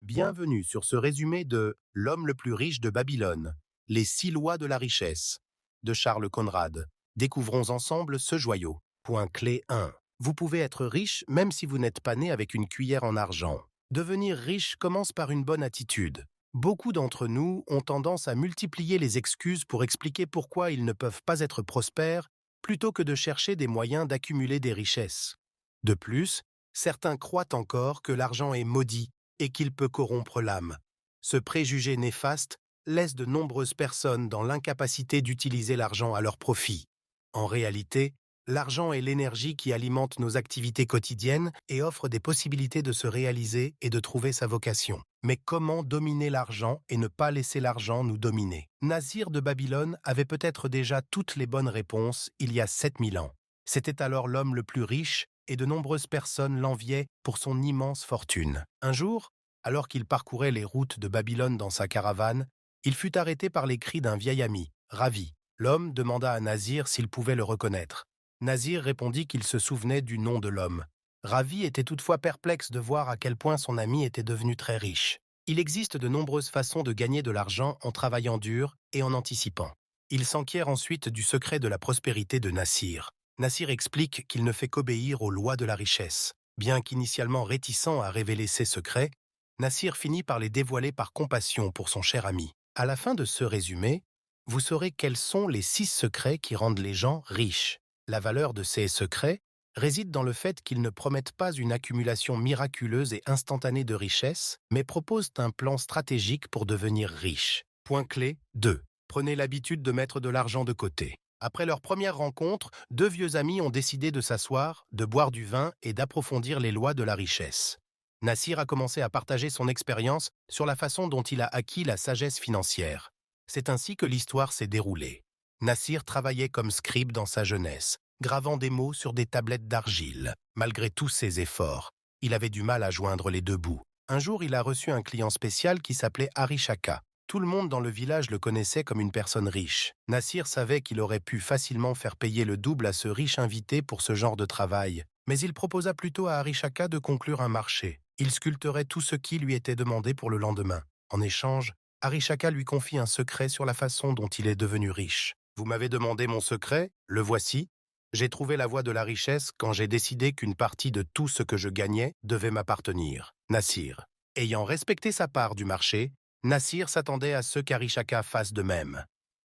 Bienvenue sur ce résumé de L'homme le plus riche de Babylone, les 6 lois de la richesse, de Charles Conrad. Découvrons ensemble ce joyau. Point clé 1. Vous pouvez être riche même si vous n'êtes pas né avec une cuillère en argent. Devenir riche commence par une bonne attitude. Beaucoup d'entre nous ont tendance à multiplier les excuses pour expliquer pourquoi ils ne peuvent pas être prospères, plutôt que de chercher des moyens d'accumuler des richesses. De plus, certains croient encore que l'argent est maudit et qu'il peut corrompre l'âme. Ce préjugé néfaste laisse de nombreuses personnes dans l'incapacité d'utiliser l'argent à leur profit. En réalité, l'argent est l'énergie qui alimente nos activités quotidiennes et offre des possibilités de se réaliser et de trouver sa vocation. Mais comment dominer l'argent et ne pas laisser l'argent nous dominer? Nasir de Babylone avait peut-être déjà toutes les bonnes réponses il y a 7000 ans. C'était alors l'homme le plus riche et de nombreuses personnes l'enviaient pour son immense fortune. Un jour, alors qu'il parcourait les routes de Babylone dans sa caravane, il fut arrêté par les cris d'un vieil ami, Ravi. L'homme demanda à Nasir s'il pouvait le reconnaître. Nasir répondit qu'il se souvenait du nom de l'homme. Ravi était toutefois perplexe de voir à quel point son ami était devenu très riche. Il existe de nombreuses façons de gagner de l'argent en travaillant dur et en anticipant. Il s'enquiert ensuite du secret de la prospérité de Nasir. Nasir explique qu'il ne fait qu'obéir aux lois de la richesse. Bien qu'initialement réticent à révéler ses secrets, Nasir finit par les dévoiler par compassion pour son cher ami. À la fin de ce résumé, vous saurez quels sont les 6 secrets qui rendent les gens riches. La valeur de ces secrets réside dans le fait qu'ils ne promettent pas une accumulation miraculeuse et instantanée de richesse, mais proposent un plan stratégique pour devenir riche. Point clé 2. Prenez l'habitude de mettre de l'argent de côté. Après leur première rencontre, 2 vieux amis ont décidé de s'asseoir, de boire du vin et d'approfondir les lois de la richesse. Nasir a commencé à partager son expérience sur la façon dont il a acquis la sagesse financière. C'est ainsi que l'histoire s'est déroulée. Nasir travaillait comme scribe dans sa jeunesse, gravant des mots sur des tablettes d'argile. Malgré tous ses efforts, il avait du mal à joindre les 2 bouts. Un jour, il a reçu un client spécial qui s'appelait Arishaka. Tout le monde dans le village le connaissait comme une personne riche. Nasir savait qu'il aurait pu facilement faire payer le double à ce riche invité pour ce genre de travail, mais il proposa plutôt à Arishaka de conclure un marché. Il sculpterait tout ce qui lui était demandé pour le lendemain. En échange, Arishaka lui confie un secret sur la façon dont il est devenu riche. Vous m'avez demandé mon secret, le voici. J'ai trouvé la voie de la richesse quand j'ai décidé qu'une partie de tout ce que je gagnais devait m'appartenir. Nasir. Ayant respecté sa part du marché, Nasir s'attendait à ce qu'Arishaka fasse de même.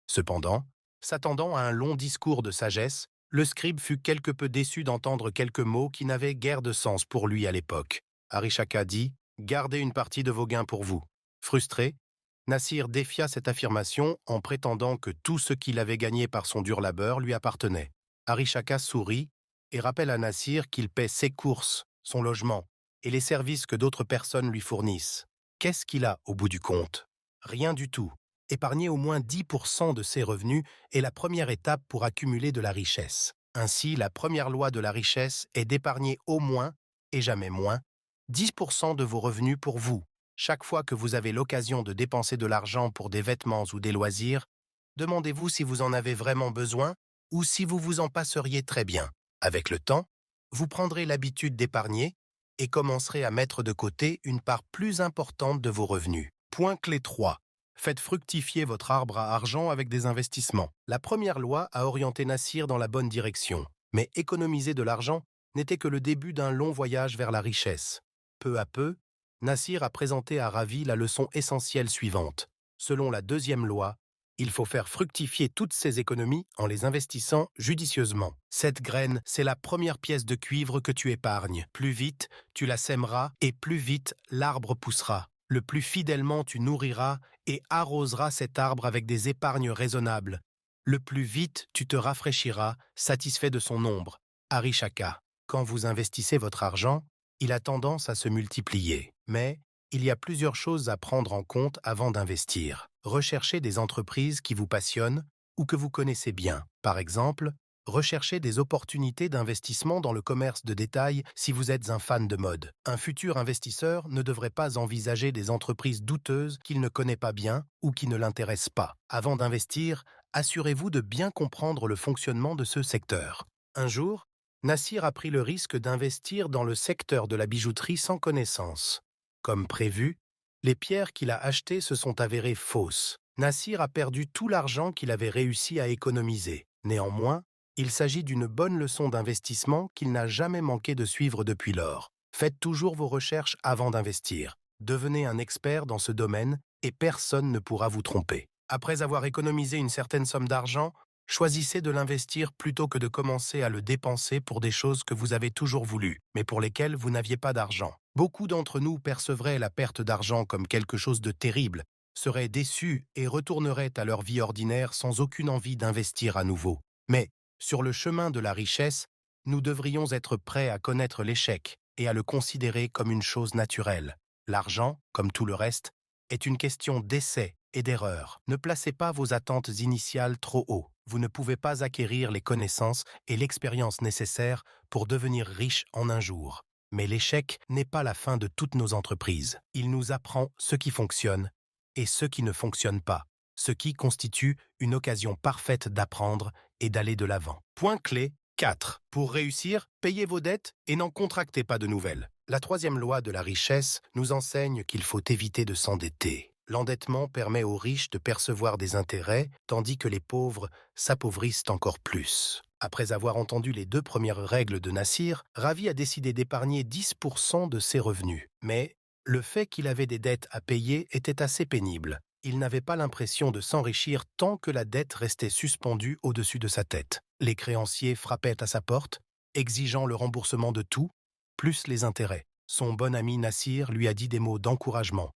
Cependant, s'attendant à un long discours de sagesse, le scribe fut quelque peu déçu d'entendre quelques mots qui n'avaient guère de sens pour lui à l'époque. Arishaka dit « Gardez une partie de vos gains pour vous ». Frustré, Nasir défia cette affirmation en prétendant que tout ce qu'il avait gagné par son dur labeur lui appartenait. Arishaka sourit et rappelle à Nasir qu'il paie ses courses, son logement et les services que d'autres personnes lui fournissent. Qu'est-ce qu'il a au bout du compte? Rien du tout. Épargner au moins 10% de ses revenus est la première étape pour accumuler de la richesse. Ainsi, la première loi de la richesse est d'épargner au moins, et jamais moins, 10% de vos revenus pour vous. Chaque fois que vous avez l'occasion de dépenser de l'argent pour des vêtements ou des loisirs, demandez-vous si vous en avez vraiment besoin ou si vous vous en passeriez très bien. Avec le temps, vous prendrez l'habitude d'épargner et commencerez à mettre de côté une part plus importante de vos revenus. Point clé 3. Faites fructifier votre arbre à argent avec des investissements. La première loi a orienté Nasir dans la bonne direction, mais économiser de l'argent n'était que le début d'un long voyage vers la richesse. Peu à peu, Nasir a présenté à Ravi la leçon essentielle suivante. Selon la deuxième loi, il faut faire fructifier toutes ces économies en les investissant judicieusement. Cette graine, c'est la première pièce de cuivre que tu épargnes. Plus vite, tu la sèmeras et plus vite, l'arbre poussera. Le plus fidèlement tu nourriras et arroseras cet arbre avec des épargnes raisonnables. Le plus vite tu te rafraîchiras, satisfait de son ombre. Arishaka. Quand vous investissez votre argent, il a tendance à se multiplier. Mais il y a plusieurs choses à prendre en compte avant d'investir. Recherchez des entreprises qui vous passionnent ou que vous connaissez bien. Par exemple, recherchez des opportunités d'investissement dans le commerce de détail si vous êtes un fan de mode. Un futur investisseur ne devrait pas envisager des entreprises douteuses qu'il ne connaît pas bien ou qui ne l'intéressent pas. Avant d'investir, assurez-vous de bien comprendre le fonctionnement de ce secteur. Un jour, Nasir a pris le risque d'investir dans le secteur de la bijouterie sans connaissance. Comme prévu, Les pierres qu'il a achetées se sont avérées fausses. Nassir a perdu tout l'argent qu'il avait réussi à économiser. Néanmoins, il s'agit d'une bonne leçon d'investissement qu'il n'a jamais manqué de suivre depuis lors. Faites toujours vos recherches avant d'investir. Devenez un expert dans ce domaine et personne ne pourra vous tromper. Après avoir économisé une certaine somme d'argent, choisissez de l'investir plutôt que de commencer à le dépenser pour des choses que vous avez toujours voulu, mais pour lesquelles vous n'aviez pas d'argent. Beaucoup d'entre nous percevraient la perte d'argent comme quelque chose de terrible, seraient déçus et retourneraient à leur vie ordinaire sans aucune envie d'investir à nouveau. Mais, sur le chemin de la richesse, nous devrions être prêts à connaître l'échec et à le considérer comme une chose naturelle. L'argent, comme tout le reste, est une question d'essai et d'erreur. Ne placez pas vos attentes initiales trop haut. Vous ne pouvez pas acquérir les connaissances et l'expérience nécessaires pour devenir riche en un jour. Mais l'échec n'est pas la fin de toutes nos entreprises. Il nous apprend ce qui fonctionne et ce qui ne fonctionne pas, ce qui constitue une occasion parfaite d'apprendre et d'aller de l'avant. Point clé 4. Pour réussir, payez vos dettes et n'en contractez pas de nouvelles. La troisième loi de la richesse nous enseigne qu'il faut éviter de s'endetter. L'endettement permet aux riches de percevoir des intérêts, tandis que les pauvres s'appauvrissent encore plus. Après avoir entendu les 2 premières règles de Nassir, Ravi a décidé d'épargner 10% de ses revenus. Mais le fait qu'il avait des dettes à payer était assez pénible. Il n'avait pas l'impression de s'enrichir tant que la dette restait suspendue au-dessus de sa tête. Les créanciers frappaient à sa porte, exigeant le remboursement de tout, plus les intérêts. Son bon ami Nassir lui a dit des mots d'encouragement,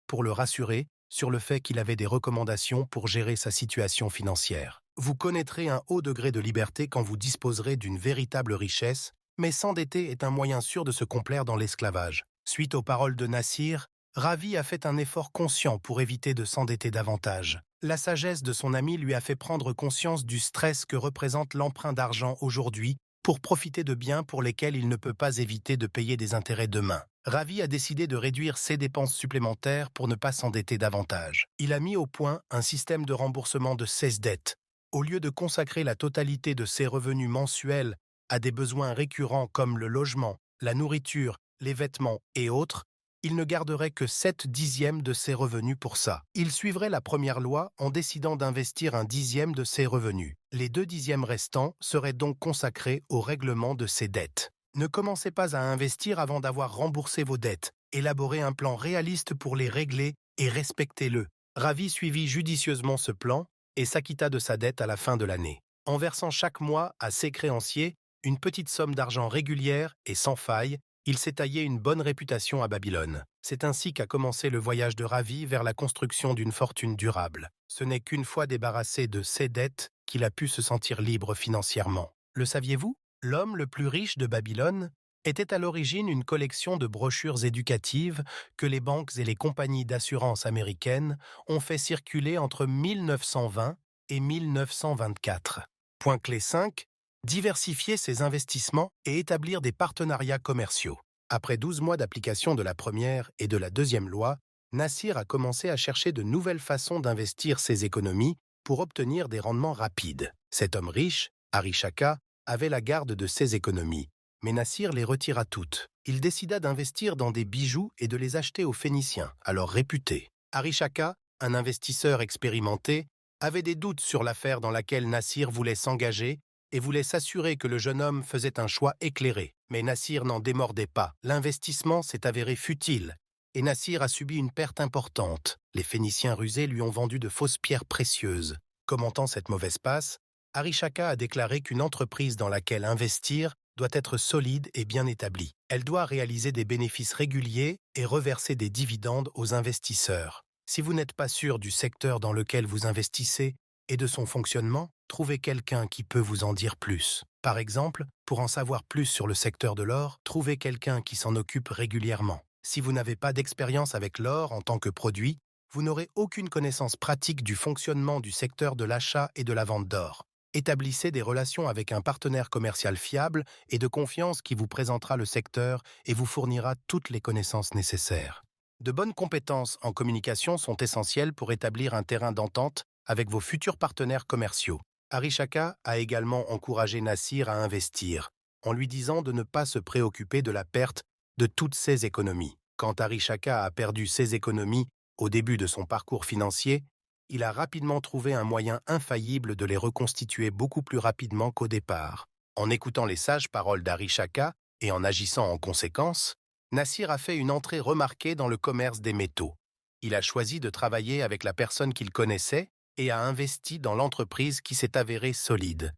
pour le rassurer sur le fait qu'il avait des recommandations pour gérer sa situation financière. Vous connaîtrez un haut degré de liberté quand vous disposerez d'une véritable richesse, mais s'endetter est un moyen sûr de se complaire dans l'esclavage. Suite aux paroles de Nassir, Ravi a fait un effort conscient pour éviter de s'endetter davantage. La sagesse de son ami lui a fait prendre conscience du stress que représente l'emprunt d'argent aujourd'hui pour profiter de biens pour lesquels il ne peut pas éviter de payer des intérêts demain. Ravi a décidé de réduire ses dépenses supplémentaires pour ne pas s'endetter davantage. Il a mis au point un système de remboursement de ses dettes. Au lieu de consacrer la totalité de ses revenus mensuels à des besoins récurrents comme le logement, la nourriture, les vêtements et autres, il ne garderait que 7/10 de ses revenus pour ça. Il suivrait la première loi en décidant d'investir 1/10 de ses revenus. Les 2/10 restants seraient donc consacrés au règlement de ses dettes. Ne commencez pas à investir avant d'avoir remboursé vos dettes. Élaborez un plan réaliste pour les régler et respectez-le. Ravi suivit judicieusement ce plan et s'acquitta de sa dette à la fin de l'année. En versant chaque mois à ses créanciers une petite somme d'argent régulière et sans faille, il s'est taillé une bonne réputation à Babylone. C'est ainsi qu'a commencé le voyage de Ravi vers la construction d'une fortune durable. Ce n'est qu'une fois débarrassé de ses dettes qu'il a pu se sentir libre financièrement. Le saviez-vous ? L'homme le plus riche de Babylone était à l'origine une collection de brochures éducatives que les banques et les compagnies d'assurance américaines ont fait circuler entre 1920 et 1924. Point clé 5. Diversifier ses investissements et établir des partenariats commerciaux. Après 12 mois d'application de la première et de la deuxième loi, Nassir a commencé à chercher de nouvelles façons d'investir ses économies pour obtenir des rendements rapides. Cet homme riche, Hari Shaka, avait la garde de ses économies, mais Nassir les retira toutes. Il décida d'investir dans des bijoux et de les acheter aux Phéniciens, alors réputés. Hari Shaka, un investisseur expérimenté, avait des doutes sur l'affaire dans laquelle Nassir voulait s'engager et voulait s'assurer que le jeune homme faisait un choix éclairé. Mais Nassir n'en démordait pas. L'investissement s'est avéré futile et Nassir a subi une perte importante. Les Phéniciens rusés lui ont vendu de fausses pierres précieuses. Commentant cette mauvaise passe, Hari Shaka a déclaré qu'une entreprise dans laquelle investir doit être solide et bien établie. Elle doit réaliser des bénéfices réguliers et reverser des dividendes aux investisseurs. Si vous n'êtes pas sûr du secteur dans lequel vous investissez et de son fonctionnement, trouvez quelqu'un qui peut vous en dire plus. Par exemple, pour en savoir plus sur le secteur de l'or, trouvez quelqu'un qui s'en occupe régulièrement. Si vous n'avez pas d'expérience avec l'or en tant que produit, vous n'aurez aucune connaissance pratique du fonctionnement du secteur de l'achat et de la vente d'or. Établissez des relations avec un partenaire commercial fiable et de confiance qui vous présentera le secteur et vous fournira toutes les connaissances nécessaires. De bonnes compétences en communication sont essentielles pour établir un terrain d'entente avec vos futurs partenaires commerciaux. Hari Shaka a également encouragé Nassir à investir, en lui disant de ne pas se préoccuper de la perte de toutes ses économies. Quand Hari Shaka a perdu ses économies au début de son parcours financier, il a rapidement trouvé un moyen infaillible de les reconstituer beaucoup plus rapidement qu'au départ. En écoutant les sages paroles d'Hari Shaka et en agissant en conséquence, Nassir a fait une entrée remarquée dans le commerce des métaux. Il a choisi de travailler avec la personne qu'il connaissait et a investi dans l'entreprise qui s'est avérée solide.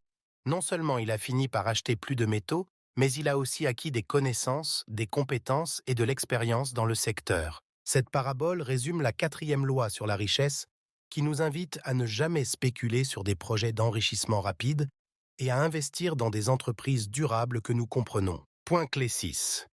Non seulement il a fini par acheter plus de métaux, mais il a aussi acquis des connaissances, des compétences et de l'expérience dans le secteur. Cette parabole résume la 4e loi sur la richesse qui nous invite à ne jamais spéculer sur des projets d'enrichissement rapide et à investir dans des entreprises durables que nous comprenons. Point clé 6.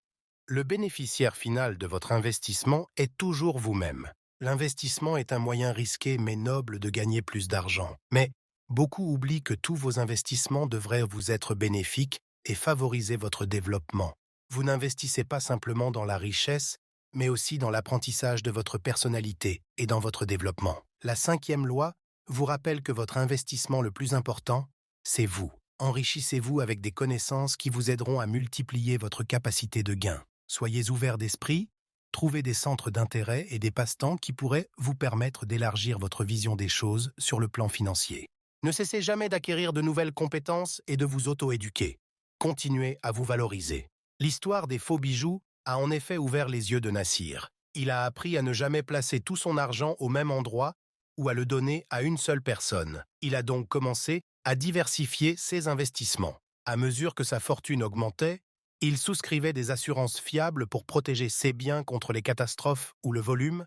Le bénéficiaire final de votre investissement est toujours vous-même. L'investissement est un moyen risqué mais noble de gagner plus d'argent. Mais beaucoup oublient que tous vos investissements devraient vous être bénéfiques et favoriser votre développement. Vous n'investissez pas simplement dans la richesse, mais aussi dans l'apprentissage de votre personnalité et dans votre développement. La 5e loi vous rappelle que votre investissement le plus important, c'est vous. Enrichissez-vous avec des connaissances qui vous aideront à multiplier votre capacité de gain. Soyez ouverts d'esprit, trouvez des centres d'intérêt et des passe-temps qui pourraient vous permettre d'élargir votre vision des choses sur le plan financier. Ne cessez jamais d'acquérir de nouvelles compétences et de vous auto-éduquer. Continuez à vous valoriser. L'histoire des faux bijoux a en effet ouvert les yeux de Nassir. Il a appris à ne jamais placer tout son argent au même endroit ou à le donner à une seule personne. Il a donc commencé à diversifier ses investissements. À mesure que sa fortune augmentait, il souscrivait des assurances fiables pour protéger ses biens contre les catastrophes ou le volume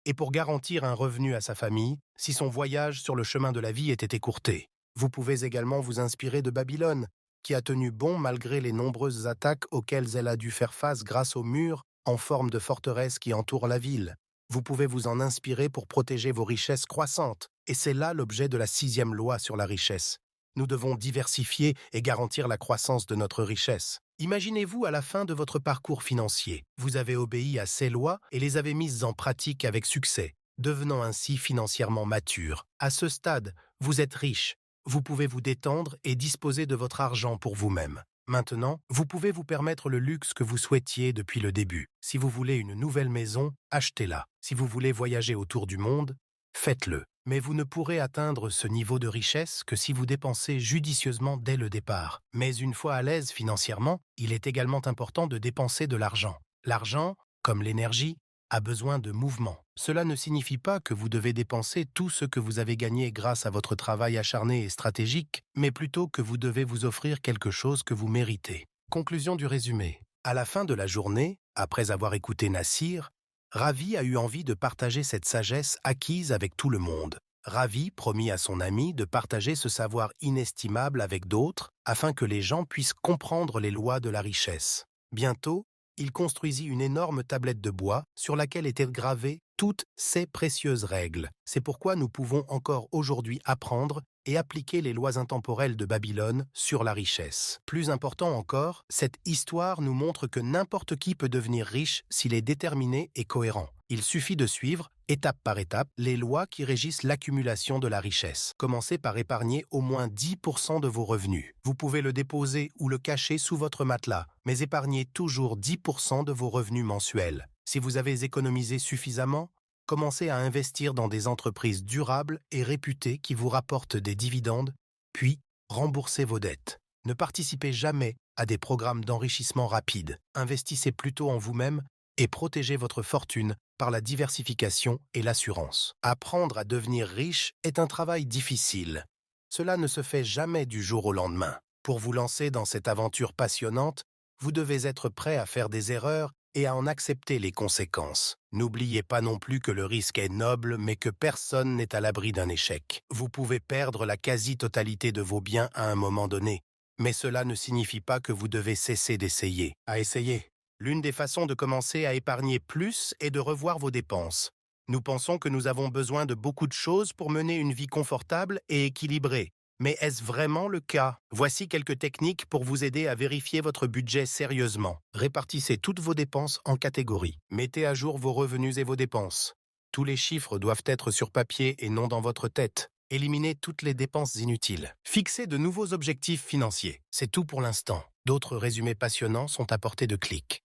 et pour garantir un revenu à sa famille si son voyage sur le chemin de la vie était écourté. Vous pouvez également vous inspirer de Babylone, qui a tenu bon malgré les nombreuses attaques auxquelles elle a dû faire face grâce aux murs en forme de forteresse qui entourent la ville. Vous pouvez vous en inspirer pour protéger vos richesses croissantes, et c'est là l'objet de la 6e loi sur la richesse. Nous devons diversifier et garantir la croissance de notre richesse. Imaginez-vous à la fin de votre parcours financier. Vous avez obéi à ces lois et les avez mises en pratique avec succès, devenant ainsi financièrement mature. À ce stade, vous êtes riche. Vous pouvez vous détendre et disposer de votre argent pour vous-même. Maintenant, vous pouvez vous permettre le luxe que vous souhaitiez depuis le début. Si vous voulez une nouvelle maison, achetez-la. Si vous voulez voyager autour du monde, faites-le. Mais vous ne pourrez atteindre ce niveau de richesse que si vous dépensez judicieusement dès le départ. Mais une fois à l'aise financièrement, il est également important de dépenser de l'argent. L'argent, comme l'énergie, a besoin de mouvement. Cela ne signifie pas que vous devez dépenser tout ce que vous avez gagné grâce à votre travail acharné et stratégique, mais plutôt que vous devez vous offrir quelque chose que vous méritez. Conclusion du résumé. À la fin de la journée, après avoir écouté Nassir, Ravi a eu envie de partager cette sagesse acquise avec tout le monde. Ravi promit à son ami de partager ce savoir inestimable avec d'autres afin que les gens puissent comprendre les lois de la richesse. Bientôt, il construisit une énorme tablette de bois sur laquelle étaient gravées toutes ces précieuses règles. C'est pourquoi nous pouvons encore aujourd'hui apprendre et appliquer les lois intemporelles de Babylone sur la richesse. Plus important encore, cette histoire nous montre que n'importe qui peut devenir riche s'il est déterminé et cohérent. Il suffit de suivre, étape par étape, les lois qui régissent l'accumulation de la richesse. Commencez par épargner au moins 10% de vos revenus. Vous pouvez le déposer ou le cacher sous votre matelas, mais épargnez toujours 10% de vos revenus mensuels. Si vous avez économisé suffisamment, commencez à investir dans des entreprises durables et réputées qui vous rapportent des dividendes, puis remboursez vos dettes. Ne participez jamais à des programmes d'enrichissement rapide. Investissez plutôt en vous-même et protégez votre fortune par la diversification et l'assurance. Apprendre à devenir riche est un travail difficile. Cela ne se fait jamais du jour au lendemain. Pour vous lancer dans cette aventure passionnante, vous devez être prêt à faire des erreurs et à en accepter les conséquences. N'oubliez pas non plus que le risque est noble, mais que personne n'est à l'abri d'un échec. Vous pouvez perdre la quasi-totalité de vos biens à un moment donné, mais cela ne signifie pas que vous devez cesser d'essayer. À essayer. L'une des façons de commencer à épargner plus est de revoir vos dépenses. Nous pensons que nous avons besoin de beaucoup de choses pour mener une vie confortable et équilibrée. Mais est-ce vraiment le cas? Voici quelques techniques pour vous aider à vérifier votre budget sérieusement. Répartissez toutes vos dépenses en catégories. Mettez à jour vos revenus et vos dépenses. Tous les chiffres doivent être sur papier et non dans votre tête. Éliminez toutes les dépenses inutiles. Fixez de nouveaux objectifs financiers. C'est tout pour l'instant. D'autres résumés passionnants sont à portée de clic.